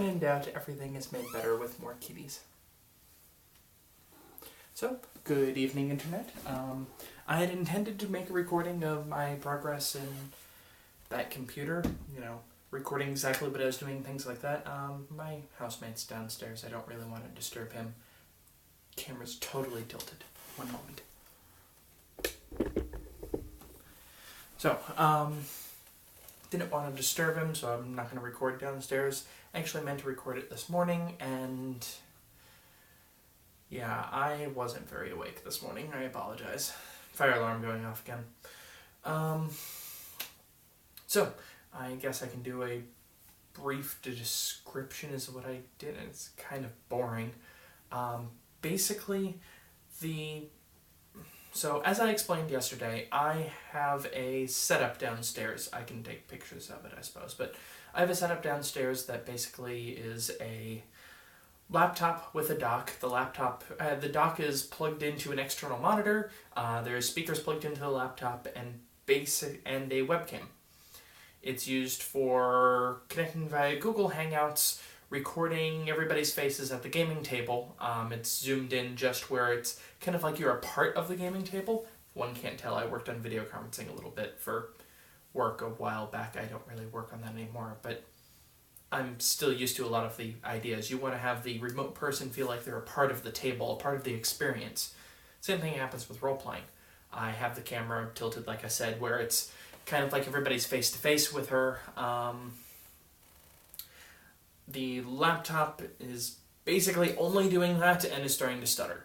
when in doubt, everything is made better with more kitties. So, good evening, Internet. I had intended to make a recording of my progress in that computer, recording exactly what I was doing, things like that. My housemate's downstairs. I don't really want to disturb him. Camera's totally tilted. One moment. So, didn't want to disturb him, so I'm not going to record downstairs. I actually meant to record it this morning, and yeah, I wasn't very awake this morning. I apologize. Fire alarm going off again. So, I guess I can do a brief description is what I did, and it's kind of boring. Basically, so as I explained yesterday, I have a setup downstairs. I can take pictures of it, I suppose, but I have a setup downstairs that basically is a laptop with a dock. The dock is plugged into an external monitor. There's speakers plugged into the laptop and a webcam. It's used for connecting via Google Hangouts, recording everybody's faces at the gaming table. It's zoomed in just where it's kind of like you're a part of the gaming table. If one can't tell, I worked on video conferencing a little bit for work a while back. I don't really work on that anymore, but I'm still used to a lot of the ideas. You want to have the remote person feel like they're a part of the table, a part of the experience. Same thing happens with role-playing. I have the camera tilted, like I said, where it's kind of like everybody's face-to-face with her. The laptop is basically only doing that and is starting to stutter.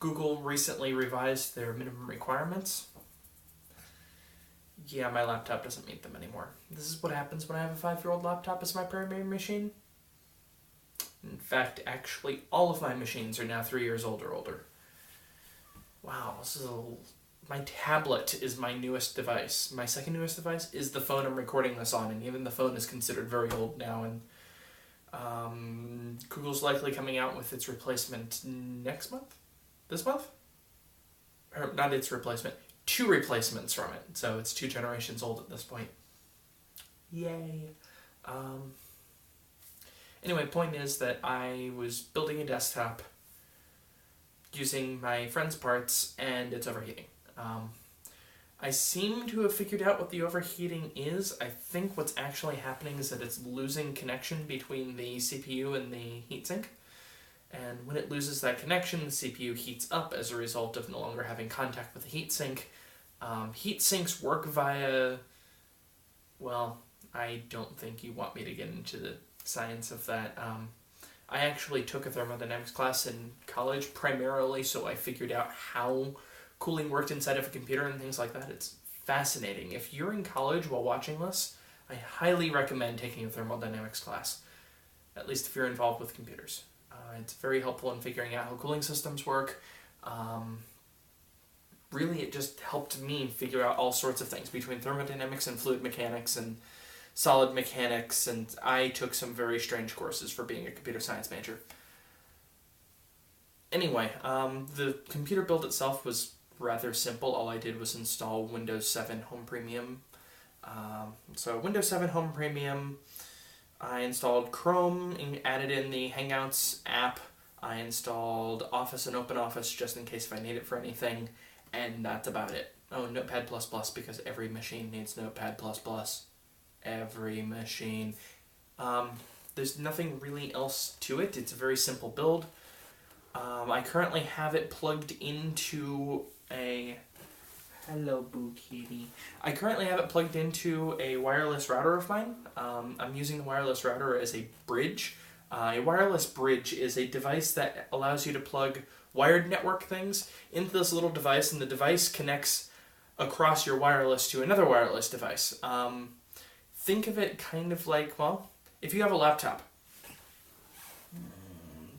Google recently revised their minimum requirements. Yeah, my laptop doesn't meet them anymore. This is what happens when I have a 5-year-old laptop as my primary machine. In fact, actually, all of my machines are now 3 years old or older. Wow, my tablet is my newest device. My second newest device is the phone I'm recording this on, and even the phone is considered very old now, and Google's likely coming out with its replacement next month? This month? Or not its replacement, 2 replacements from it, so it's 2 generations old at this point. Yay. Anyway, point is that I was building a desktop using my friend's parts, and it's overheating. I seem to have figured out what the overheating is. I think what's actually happening is that it's losing connection between the CPU and the heatsink. And when it loses that connection, the CPU heats up as a result of no longer having contact with the heatsink. Heatsinks work via... Well, I don't think you want me to get into the science of that. I actually took a thermodynamics class in college primarily so I figured out how cooling worked inside of a computer and things like that. It's fascinating. If you're in college while watching this, I highly recommend taking a thermodynamics class, at least if you're involved with computers. It's very helpful in figuring out how cooling systems work. Really, it just helped me figure out all sorts of things between thermodynamics and fluid mechanics and solid mechanics, and I took some very strange courses for being a computer science major. Anyway, the computer build itself was rather simple. All I did was install Windows 7 Home Premium. So Windows 7 Home Premium, I installed Chrome and added in the Hangouts app. I installed Office and OpenOffice just in case if I need it for anything, and that's about it. Oh, Notepad++, because every machine needs Notepad++. Every machine. There's nothing really else to it. It's a very simple build. I currently have it plugged into a... Hello, Boo Kitty. I currently have it plugged into a wireless router of mine. I'm using the wireless router as a bridge. A wireless bridge is a device that allows you to plug wired network things into this little device, and the device connects across your wireless to another wireless device. Think of it kind of like, well, if you have a laptop.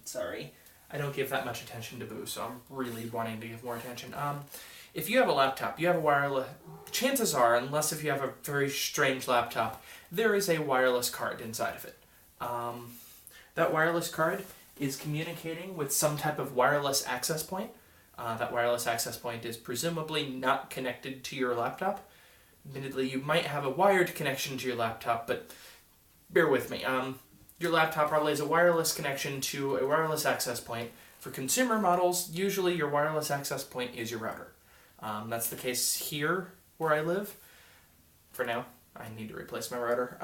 Sorry. I don't give that much attention to Boo, so I'm really wanting to give more attention. If you have a laptop, you have a wireless... Chances are, unless if you have a very strange laptop, there is a wireless card inside of it. That wireless card is communicating with some type of wireless access point. That wireless access point is presumably not connected to your laptop. Admittedly, you might have a wired connection to your laptop, but bear with me. Your laptop probably has a wireless connection to a wireless access point. For consumer models, usually your wireless access point is your router. That's the case here where I live. For now, I need to replace my router.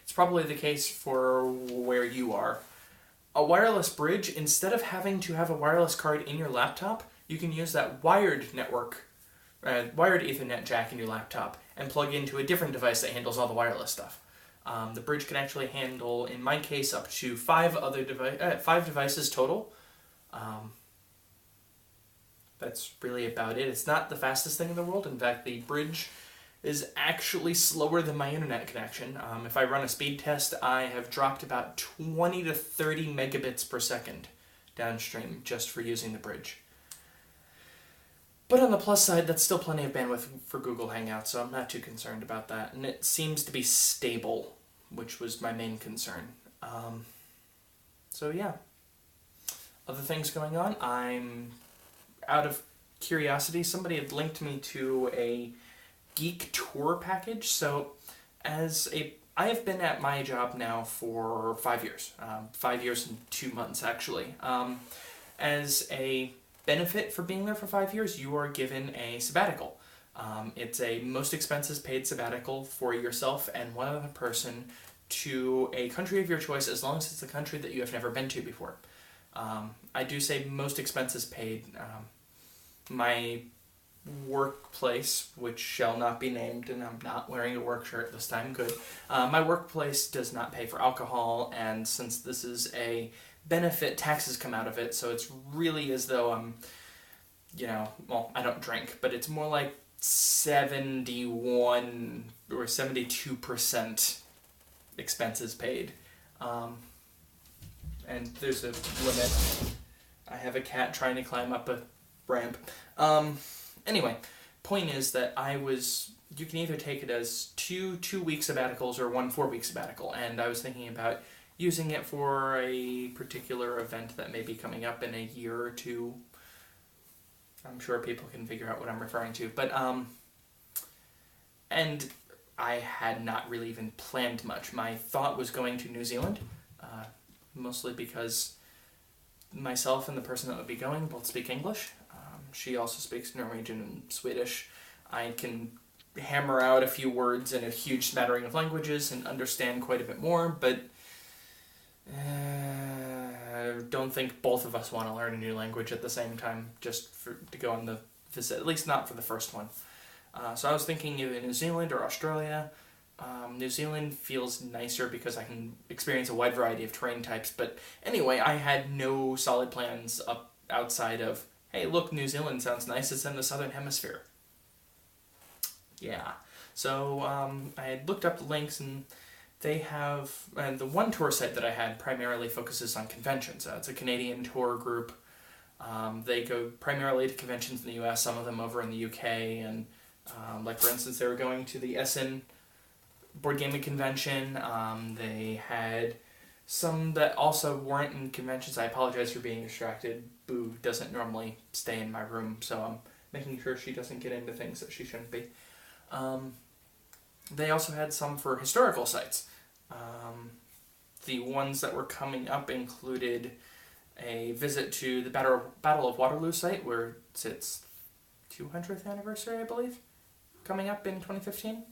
It's probably the case for where you are. A wireless bridge, instead of having to have a wireless card in your laptop, you can use that wired Ethernet jack in your laptop and plug into a different device that handles all the wireless stuff. The bridge can actually handle, in my case, up to 5 devices total. That's really about it. It's not the fastest thing in the world. In fact, the bridge is actually slower than my internet connection. If I run a speed test, I have dropped about 20 to 30 megabits per second downstream just for using the bridge. But on the plus side, that's still plenty of bandwidth for Google Hangouts, so I'm not too concerned about that. And it seems to be stable, which was my main concern. So yeah. Other things going on, I'm out of curiosity. Somebody had linked me to a geek tour package. So I have been at my job now for 5 years. 5 years and 2 months, actually. As a benefit for being there for 5 years, you are given a sabbatical. It's a most expenses paid sabbatical for yourself and one other person to a country of your choice, as long as it's a country that you have never been to before. I do say most expenses paid. My workplace, which shall not be named, and I'm not wearing a work shirt this time, good. My workplace does not pay for alcohol, and since this is a benefit, taxes come out of it, so it's really as though I'm, well, I don't drink, but it's more like 71 or 72% expenses paid. And there's a limit. I have a cat trying to climb up a ramp. Anyway, point is that you can either take it as two 2-week sabbaticals or 1 4-week sabbatical, and I was thinking about using it for a particular event that may be coming up in a year or two. I'm sure people can figure out what I'm referring to, but, and I had not really even planned much. My thought was going to New Zealand, mostly because myself and the person that would be going both speak English. She also speaks Norwegian and Swedish. I can hammer out a few words in a huge smattering of languages and understand quite a bit more, but I don't think both of us want to learn a new language at the same time just to go on the visit, at least not for the first one. So I was thinking either New Zealand or Australia. New Zealand feels nicer because I can experience a wide variety of terrain types, but anyway, I had no solid plans outside of, hey, look, New Zealand sounds nice, it's in the southern hemisphere. Yeah. So I had looked up the links, and they have, and the one tour site that I had primarily focuses on conventions. It's a Canadian tour group. They go primarily to conventions in the US, some of them over in the UK, and like for instance, they were going to the Essen board gaming convention. They had some that also weren't in conventions. I apologize for being distracted. Boo doesn't normally stay in my room, so I'm making sure she doesn't get into things that she shouldn't be. They also had some for historical sites. The ones that were coming up included a visit to the Battle of Waterloo site, where it's its 200th anniversary, I believe, coming up in 2015.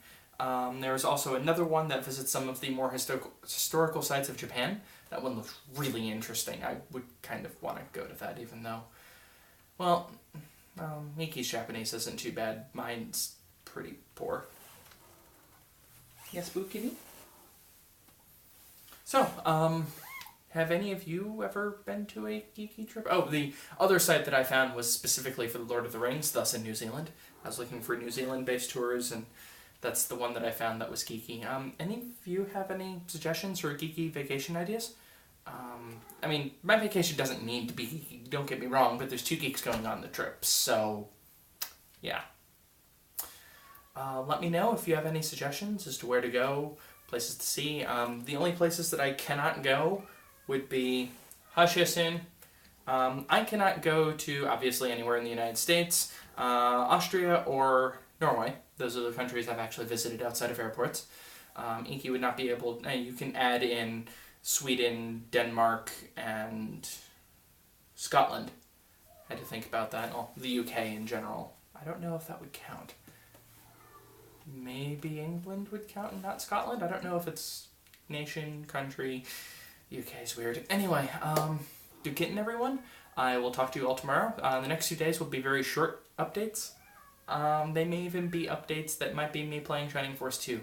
There was also another one that visits some of the more historical sites of Japan. That one looks really interesting. I would kind of want to go to that, even though, well, Miki's Japanese isn't too bad. Mine's pretty poor. Yes, Boo-Kitty? So, have any of you ever been to a geeky trip? Oh, the other site that I found was specifically for the Lord of the Rings, thus in New Zealand. I was looking for New Zealand-based tours, and that's the one that I found that was geeky. Any of you have any suggestions for geeky vacation ideas? I mean, my vacation doesn't need to be geeky, don't get me wrong, but there's 2 geeks going on the trip, so yeah. Let me know if you have any suggestions as to where to go, places to see. The only places that I cannot go would be Hushisin. I cannot go to, obviously, anywhere in the United States, Austria, or Norway. Those are the countries I've actually visited outside of airports. Inky would not be able... you can add in Sweden, Denmark, and Scotland. I had to think about that. Oh, the UK in general. I don't know if that would count. Maybe England would count and not Scotland? I don't know if it's nation, country. UK is weird. Anyway, good getting everyone. I will talk to you all tomorrow. The next 2 days will be very short updates. They may even be updates that might be me playing Shining Force 2.